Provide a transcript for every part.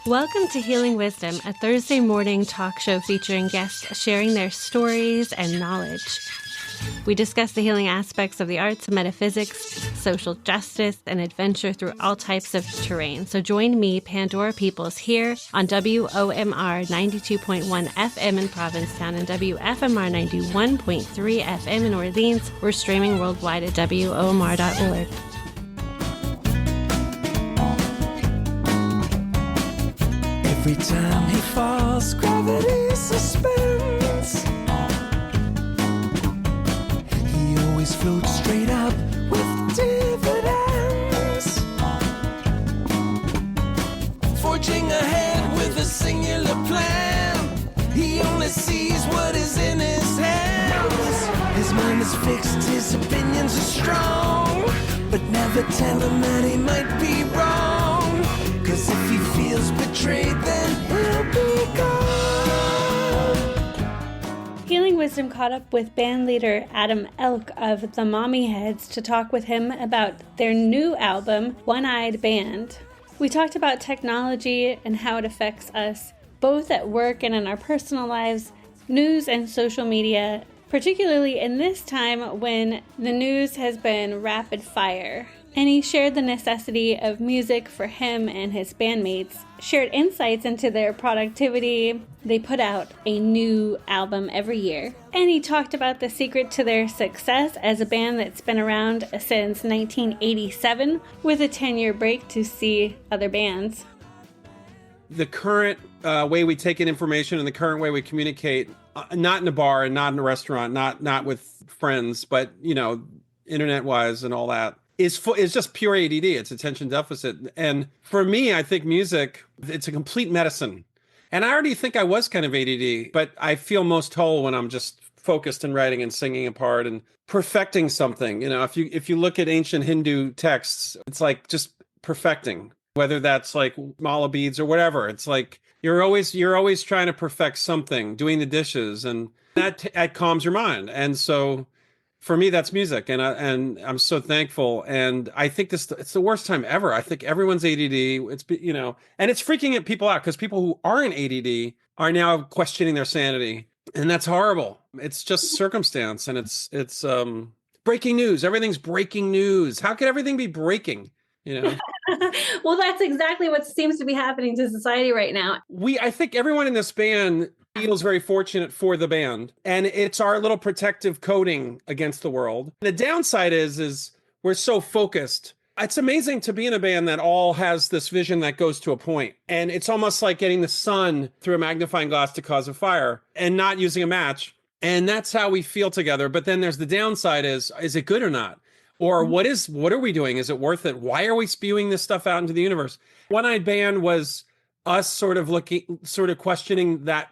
Welcome to Healing Wisdom, a Thursday morning talk show featuring guests sharing their stories and knowledge. We discuss the healing aspects of the arts, metaphysics, social justice, and adventure through all types of terrain. So join me, Pandora Peoples, here on WOMR 92.1 FM in Provincetown and WFMR 91.3 FM in Orleans. We're streaming worldwide at WOMR.org. Every time he falls, gravity suspends. He always floats straight up with dividends. Forging ahead with a singular plan. He only sees what is in his hands. His mind is fixed, his opinions are strong. But never tell him that he might be wrong. 'Cause if he feels betrayed, then he'll be gone. Healing Wisdom caught up with band leader Adam Elk of the Mommyheads to talk with him about their new album, One-Eyed Band. We talked about technology and how it affects us, both at work and in our personal lives, news and social media, particularly in this time when the news has been rapid fire. And he shared the necessity of music for him and his bandmates, shared insights into their productivity. They put out a new album every year. And he talked about the secret to their success as a band that's been around since 1987, with a 10-year break to see other bands. The current way we take in information and the current way we communicate, not in a bar and not in a restaurant, not with friends, but, internet-wise and all that, is just pure ADD. It's attention deficit. And for me, I think music, it's a complete medicine. And I already think I was kind of ADD, but I feel most whole when I'm just focused and writing and singing a part and perfecting something. If you look at ancient Hindu texts, it's like just perfecting, whether that's like mala beads or whatever. It's like you're always trying to perfect something, doing the dishes, and that calms your mind. And so for me, that's music, and I'm so thankful. And I think it's the worst time ever. I think everyone's ADD. And it's freaking people out because people who aren't ADD are now questioning their sanity, and that's horrible. It's just circumstance, and it's breaking news. Everything's breaking news. How could everything be breaking? Well, that's exactly what seems to be happening to society right now. I think everyone in this band feels very fortunate for the band, and it's our little protective coating against the world. The downside is we're so focused. It's amazing to be in a band that all has this vision that goes to a point, and it's almost like getting the sun through a magnifying glass to cause a fire and not using a match. And that's how we feel together. But then there's the downside is it good or not? Or what are we doing? Is it worth it? Why are we spewing this stuff out into the universe? One-Eyed Band was us sort of questioning that,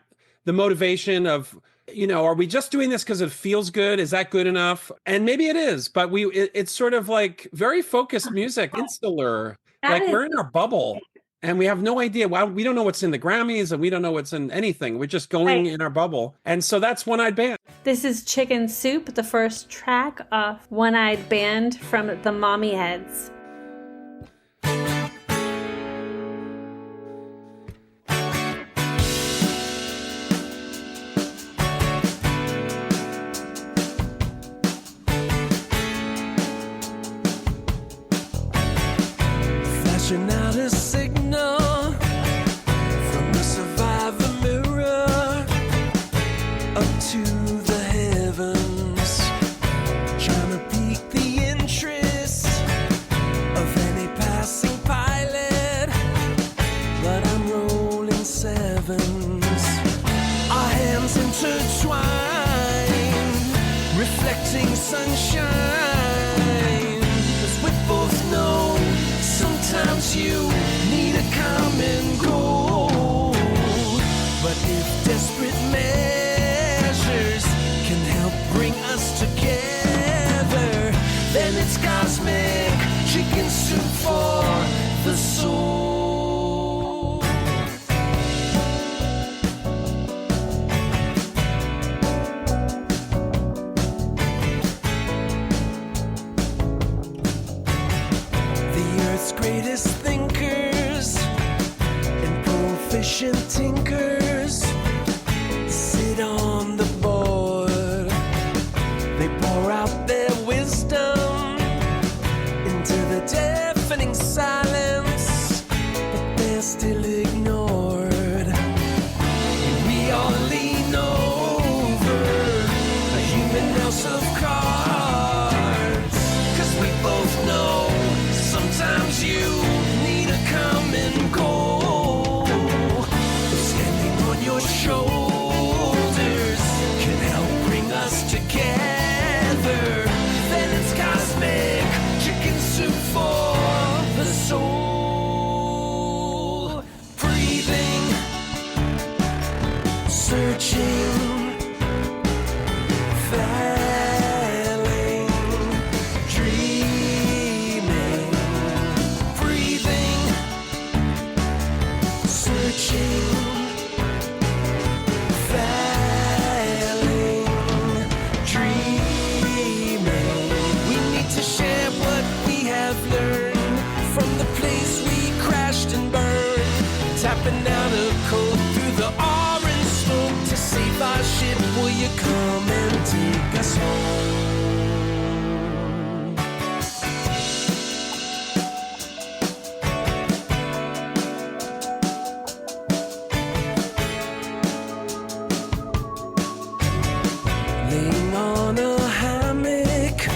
the motivation of, are we just doing this because it feels good? Is that good enough? And maybe it is, but it's sort of like very focused music, insular, like we're in our bubble and we have no idea. We don't know what's in the Grammys and we don't know what's in anything. We're just going in our bubble. And so that's One-Eyed Band. This is Chicken Soup, the first track off One-Eyed Band from the Mommyheads. Flashing out a signal from the survivor mirror up to the heavens, trying to pique the interest of any passing pilot, but I'm rolling sevens. Our hands intertwine, reflecting sunshine, 'cause we both know sometimes you need a common goal. But if desperate measures can help bring us together, then it's cosmic chicken soup for the soul. The earth's greatest thinker ancient tinkers sit on the board. They pour out their wisdom into the deafening silence, but they're still ignored. We all lean over a human house of cards, 'cause we both know sometimes you need a come and go. Standing on your shoulders can help bring us together. Then it's cosmic chicken soup for the soul. Breathing, searching, failing, dreaming. Breathing, searching, failing, dreaming. We need to share what we have learned from the place we crashed and burned. Tapping out a code through the orange smoke to save our ship. Will you come and take us home? Laying on a hammock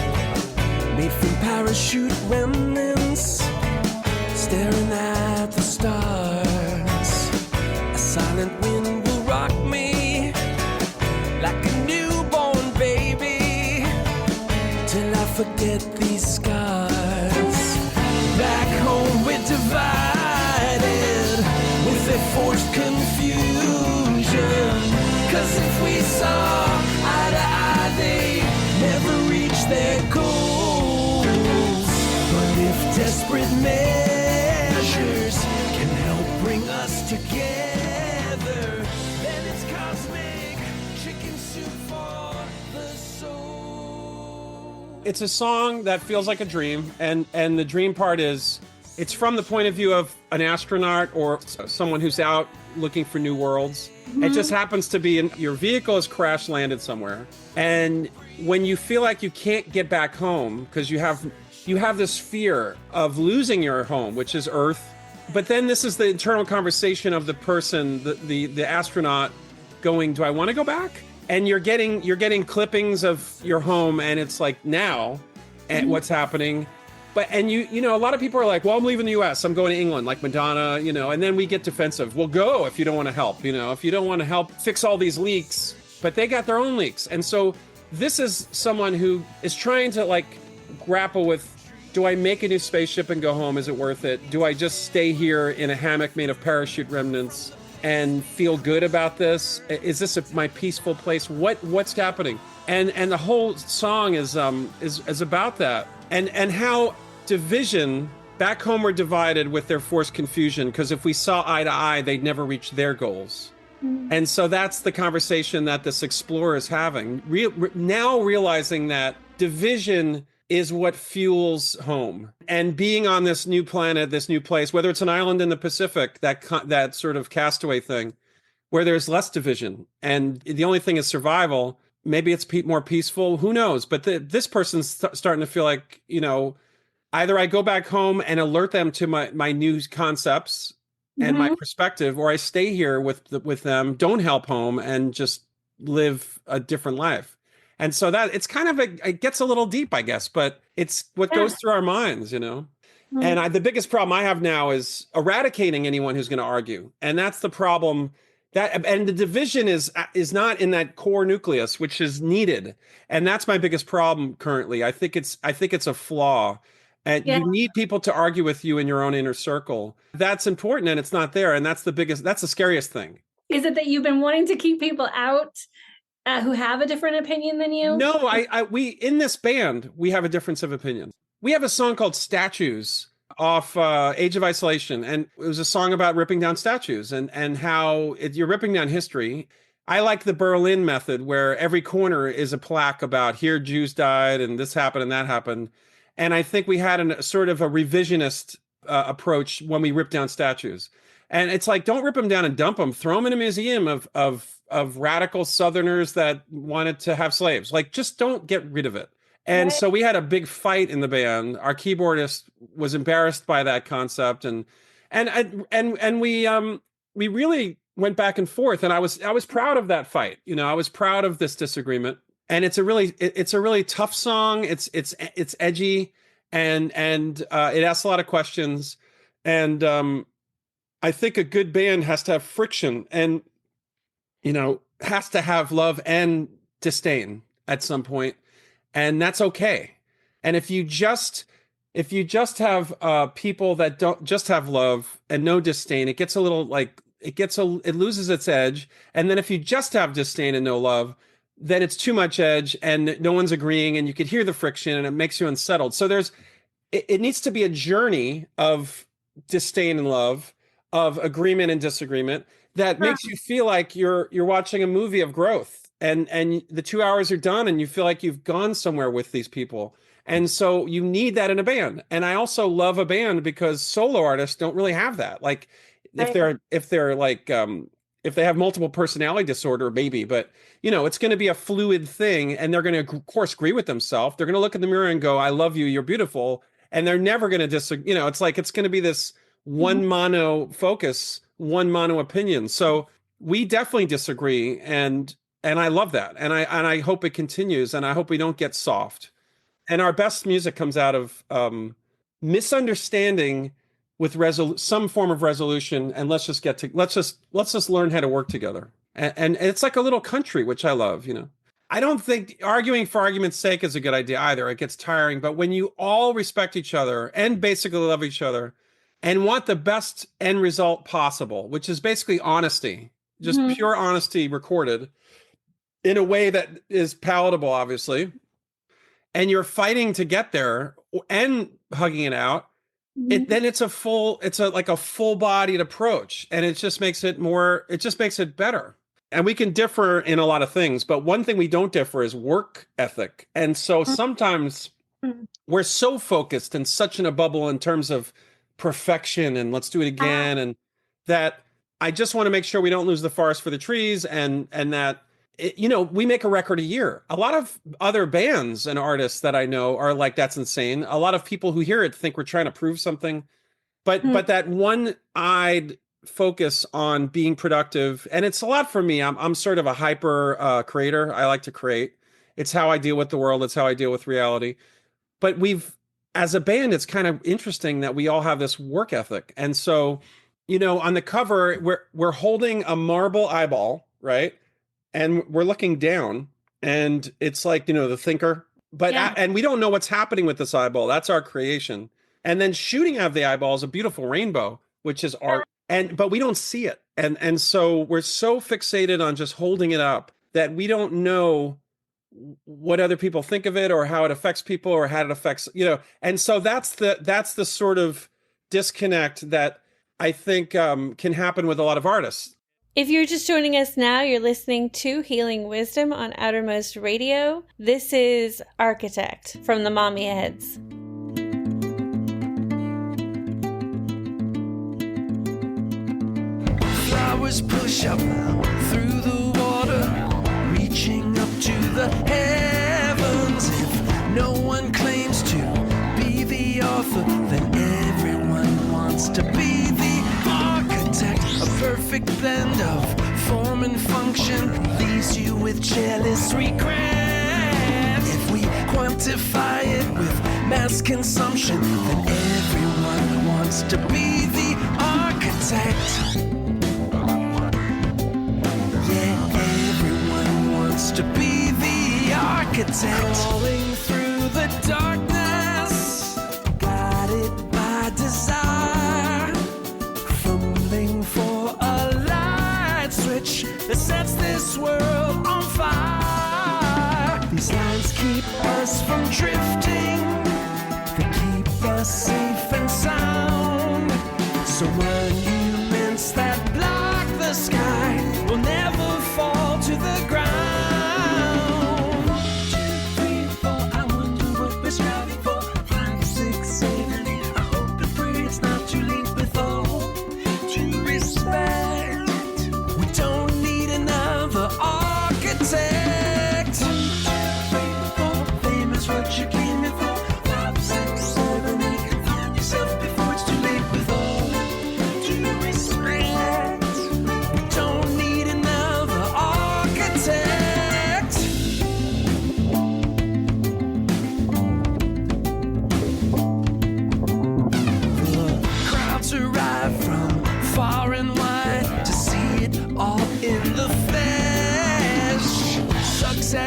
made from parachute remnants, staring at the stars. A silent wind will rock me like a newborn baby till I forget these scars. Back home we're divided with their forced confusion, 'cause if we saw eye to eye they never reach their goals. But if desperate measures can help bring us together, then it's cosmic chicken soup for the soul. It's a song that feels like a dream, and the dream part is it's from the point of view of an astronaut or someone who's out looking for new worlds. It just happens to be your vehicle has crash landed somewhere, and when you feel like you can't get back home because you have this fear of losing your home, which is Earth. But then this is the internal conversation of the person, the astronaut, going, "Do I want to go back?" And you're getting clippings of your home, and it's like now, and what's happening. But and you know, a lot of people are like, "Well, I'm leaving the U.S. I'm going to England," like Madonna, you know. And then we get defensive. Well, go if you don't want to help. You know, if you don't want to help fix all these leaks, but they got their own leaks. And so this is someone who is trying to like grapple with, do I make a new spaceship and go home? Is it worth it? Do I just stay here in a hammock made of parachute remnants and feel good about this? Is this my peaceful place? What's happening? And the whole song is about that, and how division back home we're divided with their forced confusion, because if we saw eye to eye, they'd never reach their goals. And so that's the conversation that this explorer is having. Now realizing that division is what fuels home, and being on this new planet, this new place, whether it's an island in the Pacific, that sort of castaway thing, where there's less division, and the only thing is survival. Maybe it's more peaceful. Who knows? But this person's starting to feel like, you know, either I go back home and alert them to my new concepts and my perspective, or I stay here with them, don't help home, and just live a different life. And so that it's kind of it gets a little deep, I guess, but it's what goes through our minds, you know. And the biggest problem I have now is eradicating anyone who's going to argue, and that's the problem. And the division is not in that core nucleus, which is needed, and that's my biggest problem currently. I think it's a flaw. And you need people to argue with you in your own inner circle. That's important, and it's not there. And that's the scariest thing. Is it that you've been wanting to keep people out who have a different opinion than you? No, we in this band, we have a difference of opinion. We have a song called Statues off Age of Isolation. And it was a song about ripping down statues and how you're ripping down history. I like the Berlin method, where every corner is a plaque about here Jews died and this happened and that happened. And I think we had a sort of a revisionist approach when we ripped down statues. And it's like, don't rip them down and dump them. Throw them in a museum of radical Southerners that wanted to have slaves. Like, just don't get rid of it. And Right. so we had a big fight in the band. Our keyboardist was embarrassed by that concept, and we really went back and forth. And I was proud of that fight. I was proud of this disagreement. And it's a really tough song. It's edgy, and it asks a lot of questions. And I think a good band has to have friction, and has to have love and disdain at some point, and that's okay. And if you just have people that don't just have love and no disdain, it gets a little like it loses its edge. And then if you just have disdain and no love, then it's too much edge and no one's agreeing, and you could hear the friction and it makes you unsettled. So it needs to be a journey of disdain and love, of agreement and disagreement, that makes you feel like you're watching a movie of growth, and the 2 hours are done and you feel like you've gone somewhere with these people. And so you need that in a band. And I also love a band because solo artists don't really have that. Like if they're like if they have multiple personality disorder, maybe, but it's going to be a fluid thing, and they're going to of course agree with themselves. They're going to look in the mirror and go, I love you, you're beautiful. And they're never going to disagree. It's like, it's going to be this one mono focus, one mono opinion. So we definitely disagree. And I love that. And I hope it continues, and I hope we don't get soft. And our best music comes out of misunderstanding with some form of resolution. And let's just learn how to work together. And it's like a little country, which I love, I don't think arguing for argument's sake is a good idea either. It gets tiring. But when you all respect each other and basically love each other and want the best end result possible, which is basically honesty, just pure honesty recorded in a way that is palatable, obviously, and you're fighting to get there and hugging it out, then it's like a full-bodied approach, and it just makes it better. And we can differ in a lot of things, but one thing we don't differ is work ethic. And so sometimes we're so focused and such in a bubble in terms of perfection and let's do it again, and that I just want to make sure we don't lose the forest for the trees, and that we make a record a year. A lot of other bands and artists that I know are like, that's insane. A lot of people who hear it think we're trying to prove something, but that one-eyed focus on being productive, and it's a lot for me. I'm sort of a hyper creator. I like to create. It's how I deal with the world. It's how I deal with reality. But as a band, it's kind of interesting that we all have this work ethic. And so, on the cover, we're holding a marble eyeball, right? And we're looking down, and it's like, the thinker, but and we don't know what's happening with this eyeball. That's our creation. And then shooting out of the eyeball is a beautiful rainbow, which is art. But we don't see it. And so we're so fixated on just holding it up that we don't know what other people think of it, or how it affects people, or how it affects, and so that's the sort of disconnect that I think can happen with a lot of artists. If you're just joining us now, you're listening to Healing Wisdom on Outermost Radio. This is Architect from the Mommyheads. Flowers push up through the water, reaching up to the heavens. If no one claims to be the author, then everyone wants to be the architect. A perfect blend of form and function leaves you with jealous regret. If we quantify it with mass consumption, then everyone wants to be the architect. To be the architect, crawling through the darkness, guided by desire, fumbling for a light switch that sets this world on fire. These lines keep us from drifting, they keep us safe and sound. So monuments that block the sky will never fall to the ground.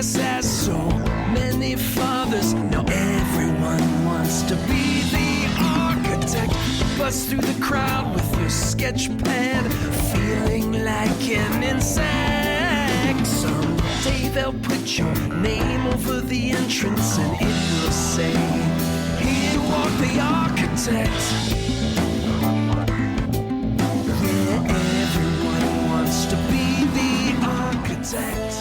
dress as so many fathers. Now everyone wants to be the architect. Bust through the crowd with your sketch pad, feeling like an insect. Someday they'll put your name over the entrance and it will say, "Here walk the architect." To be the architect.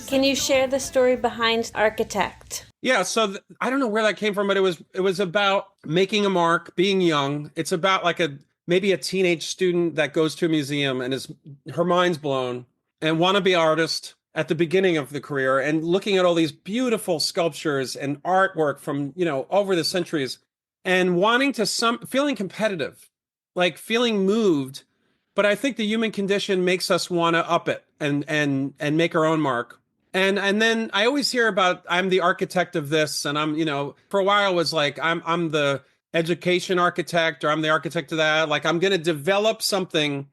Can you share the story behind Architect? Yeah, so I don't know where that came from, but it was about making a mark, being young. It's about like maybe a teenage student that goes to a museum and her mind's blown and want to be an artist at the beginning of the career and looking at all these beautiful sculptures and artwork from, over the centuries and wanting to feeling competitive, like feeling moved. But I think the human condition makes us want to up it and make our own mark. And then I always hear about I'm the architect of this, and I'm for a while it was like I'm the education architect, or I'm the architect of that. Like I'm going to develop something,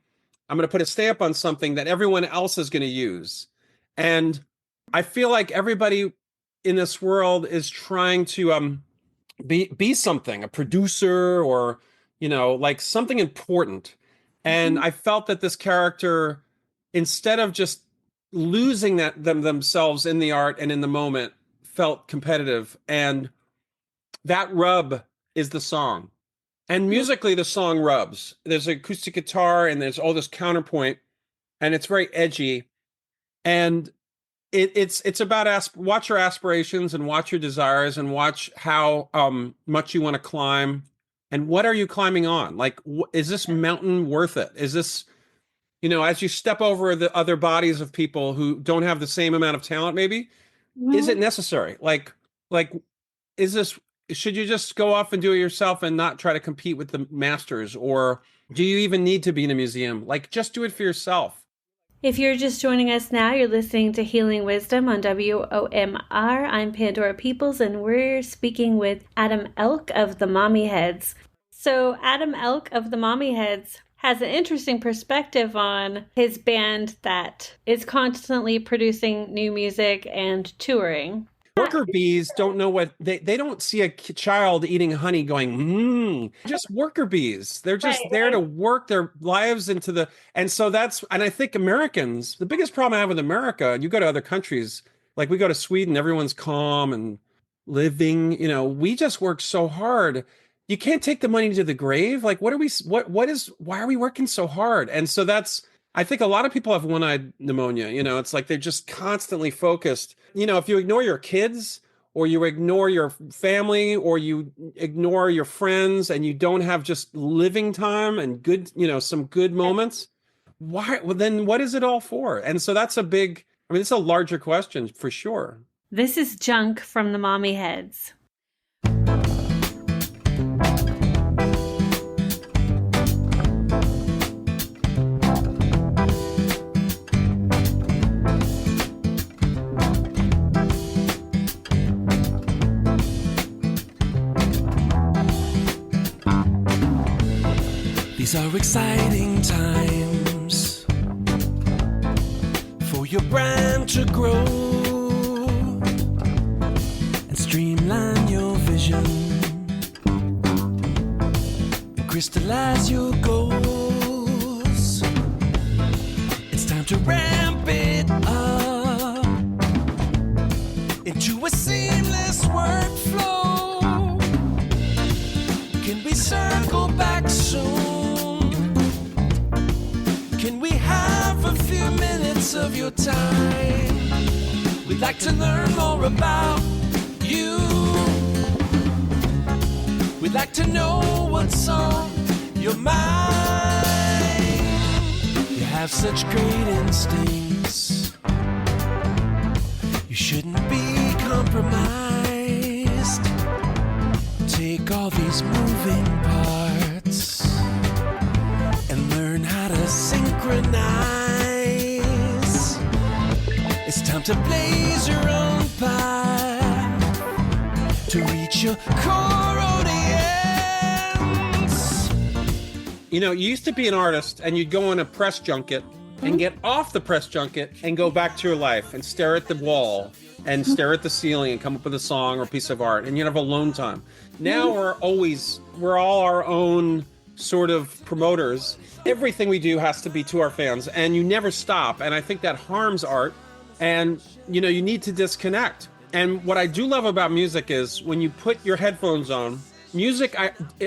I'm going to put a stamp on something that everyone else is going to use. And I feel like everybody in this world is trying to be something, a producer or like something important. And I felt that this character, instead of just losing themselves in the art and in the moment, felt competitive. And that rub is the song. And musically, the song rubs. There's an acoustic guitar and there's all this counterpoint, and it's very edgy. And it's about watch your aspirations and watch your desires and watch how much you want to climb. And what are you climbing on? Like, is this mountain worth it? Is this, as you step over the other bodies of people who don't have the same amount of talent, maybe, is it necessary? Like, should you just go off and do it yourself and not try to compete with the masters? Or do you even need to be in a museum? Like, just do it for yourself. If you're just joining us now, you're listening to Healing Wisdom on WOMR. I'm Pandora Peoples, and we're speaking with Adam Elk of the Mommyheads. So Adam Elk of the Mommyheads has an interesting perspective on his band that is constantly producing new music and touring. Worker bees don't know what they don't see a child eating honey going, just worker bees. They're just there to work their lives into and so and I think Americans, the biggest problem I have with America, and you go to other countries, like we go to Sweden, everyone's calm and living, we just work so hard. You can't take the money to the grave. Like, why are we working so hard? And so I think a lot of people have one-eyed pneumonia. It's like they're just constantly focused. If you ignore your kids or you ignore your family or you ignore your friends and you don't have just living time and good, some good moments, then what is it all for? And so it's a larger question for sure. This is Junk from the Mommyheads. These are exciting times for your brand to grow and streamline your vision and crystallize your goals. It's time to ramp it up into a seamless workflow. Can we circle back soon? Can we have a few minutes of your time? We'd like to learn more about you. We'd like to know what's on your mind. You have such great instincts. You shouldn't be compromised. Take all these moving parts and learn how to synchronize. It's time to blaze your own path to reach your core audience. You used to be an artist and you'd go on a press junket and get off the press junket and go back to your life and stare at the wall and stare at the ceiling and come up with a song or a piece of art, and you have alone time. Now we're all our own sort of promoters. Everything we do has to be to our fans, and you never stop. And I think that harms art, and you need to disconnect. And what I do love about music is when you put your headphones on, music,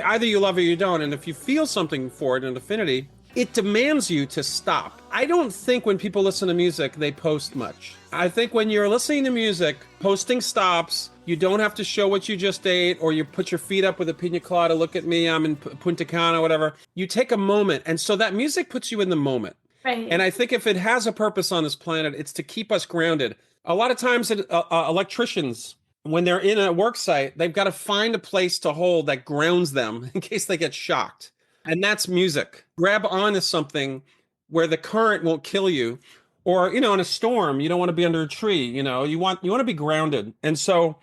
either you love it or you don't. And if you feel something for it, an affinity, it demands you to stop. I don't think when people listen to music, they post much. I think when you're listening to music, posting stops. You don't have to show what you just ate, or you put your feet up with a pina colada. Look at me, I'm in Punta Cana, whatever. You take a moment. And so that music puts you in the moment. Right. And I think if it has a purpose on this planet, it's to keep us grounded. A lot of times electricians, when they're in a work site, they've got to find a place to hold that grounds them in case they get shocked. And that's music. Grab onto something where the current won't kill you. Or, in a storm, you don't want to be under a tree. You want to be grounded. And so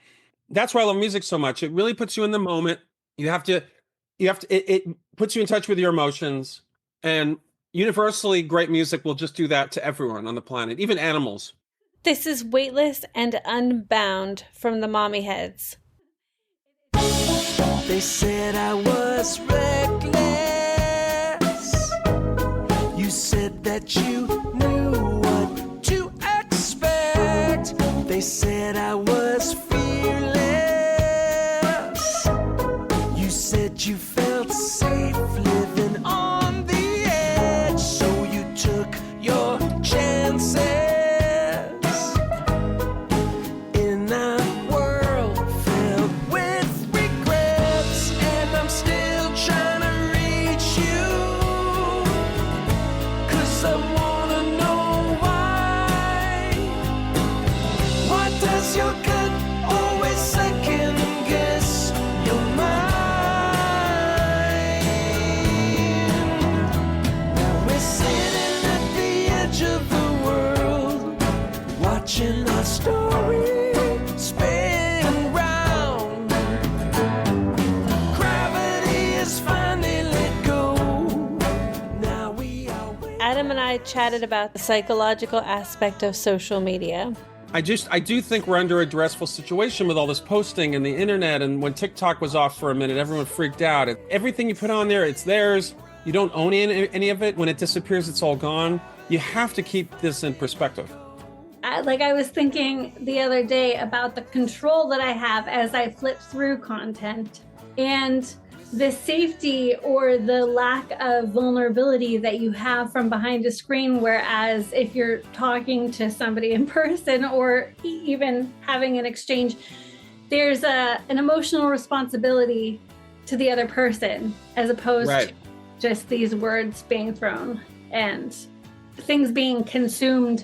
that's why I love music so much. It really puts you in the moment. It puts you in touch with your emotions. And universally, great music will just do that to everyone on the planet, even animals. This is Weightless and Unbound from the Mommyheads. They said I was reckless. You said that you knew what to expect. They said I was fearless. You said you felt safe living on the edge, so you took your chances. Adam and I chatted about the psychological aspect of social media. I do think we're under a stressful situation with all this posting and the internet. And when TikTok was off for a minute, everyone freaked out. Everything you put on there, it's theirs. You don't own any of it. When it disappears, it's all gone. You have to keep this in perspective. I was thinking the other day about the control that I have as I flip through content and the safety or the lack of vulnerability that you have from behind a screen. Whereas if you're talking to somebody in person or even having an exchange, there's an emotional responsibility to the other person as opposed to just these words being thrown and things being consumed.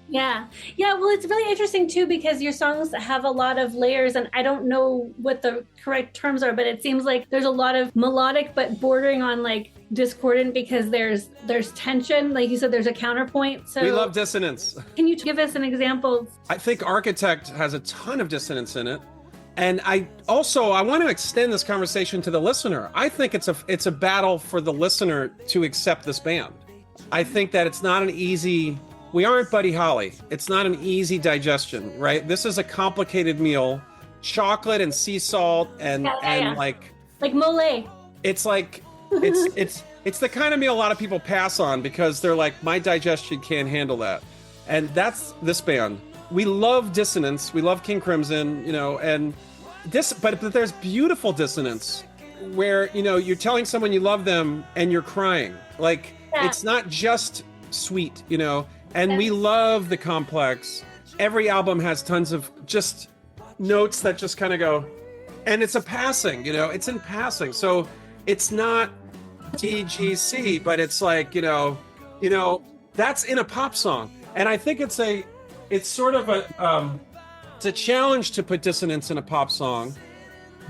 Yeah. Well, it's really interesting too, because your songs have a lot of layers, and I don't know what the correct terms are, but it seems like there's a lot of melodic, but bordering on like discordant, because there's tension. Like you said, there's a counterpoint. So we love dissonance. Can you give us an example? I think Architect has a ton of dissonance in it. And I want to extend this conversation to the listener. I think it's a battle for the listener to accept this band. I think that it's not an easy. We aren't Buddy Holly. It's not an easy digestion, right? This is a complicated meal. Chocolate and sea salt and like mole. It's like it's the kind of meal a lot of people pass on because they're like, my digestion can't handle that. And that's this band. We love dissonance. We love King Crimson, and but there's beautiful dissonance where, you're telling someone you love them and you're crying. Like, it's not just sweet, and we love the complex. Every album has tons of just notes that just kind of go, and it's a passing, it's in passing. So it's not TGC, but it's like, that's in a pop song. And I think it's sort of it's a challenge to put dissonance in a pop song,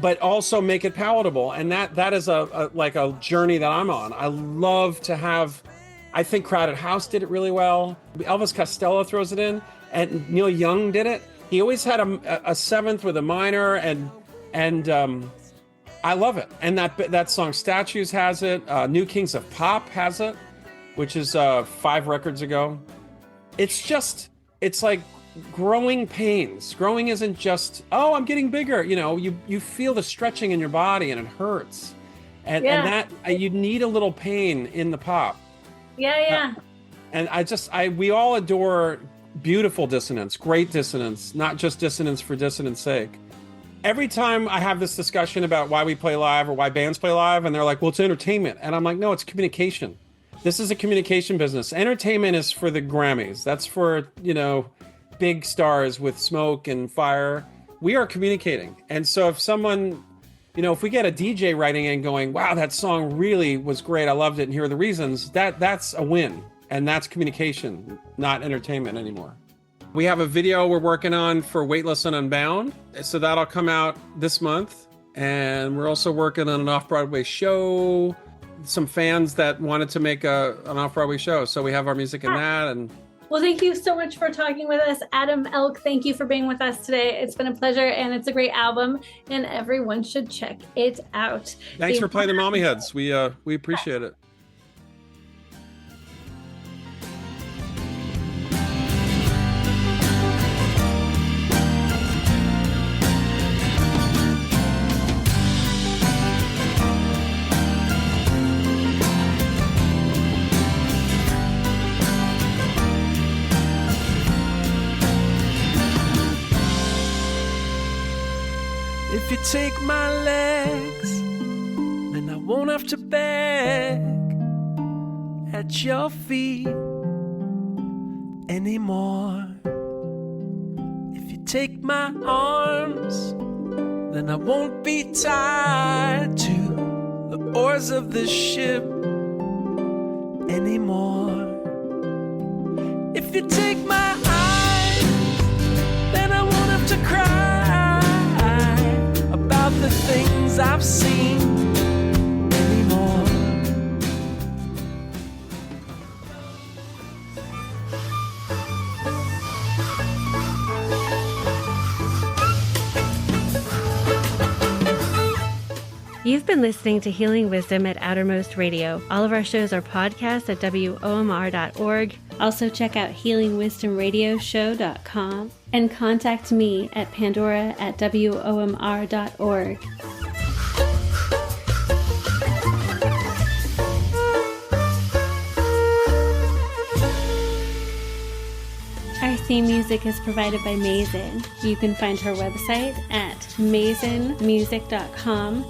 but also make it palatable. And that is a journey that I'm on. I love to have. I think Crowded House did it really well. Elvis Costello throws it in, and Neil Young did it. He always had a seventh with a minor, and I love it. And that song Statues has it. New Kings of Pop has it. which is 5 records ago. It's like growing pains. Growing isn't just, oh, I'm getting bigger. You feel the stretching in your body and it hurts. And that you need a little pain in the pop. Yeah. And we all adore beautiful dissonance, great dissonance, not just dissonance for dissonance sake. Every time I have this discussion about why we play live or why bands play live, and they're like, well, it's entertainment. And I'm like, no, it's communication. This is a communication business. Entertainment is for the Grammys. That's for, big stars with smoke and fire. We are communicating. And so if someone, if we get a DJ writing in going, wow, that song really was great, I loved it, and here are the reasons, that's a win. And that's communication, not entertainment anymore. We have a video we're working on for Weightless and Unbound. So that'll come out this month. And we're also working on an off-Broadway show. Some fans that wanted to make an off-Broadway show. So we have our music in that. And well, thank you so much for talking with us. Adam Elk, thank you for being with us today. It's been a pleasure, and it's a great album, and everyone should check it out. Thanks for playing the Mommyheads. We appreciate it. If you take my legs, then I won't have to beg at your feet anymore. If you take my arms, then I won't be tied to the oars of the ship anymore. If you take my eyes, then I won't have to cry about the things I've seen anymore. You've been listening to Healing Wisdom at Outermost Radio. All of our shows are podcasts at WOMR.org. Also check out healingwisdomradioshow.com and contact me at pandora@WOMR.org. Our theme music is provided by Mazen. You can find her website at mazenmusic.com.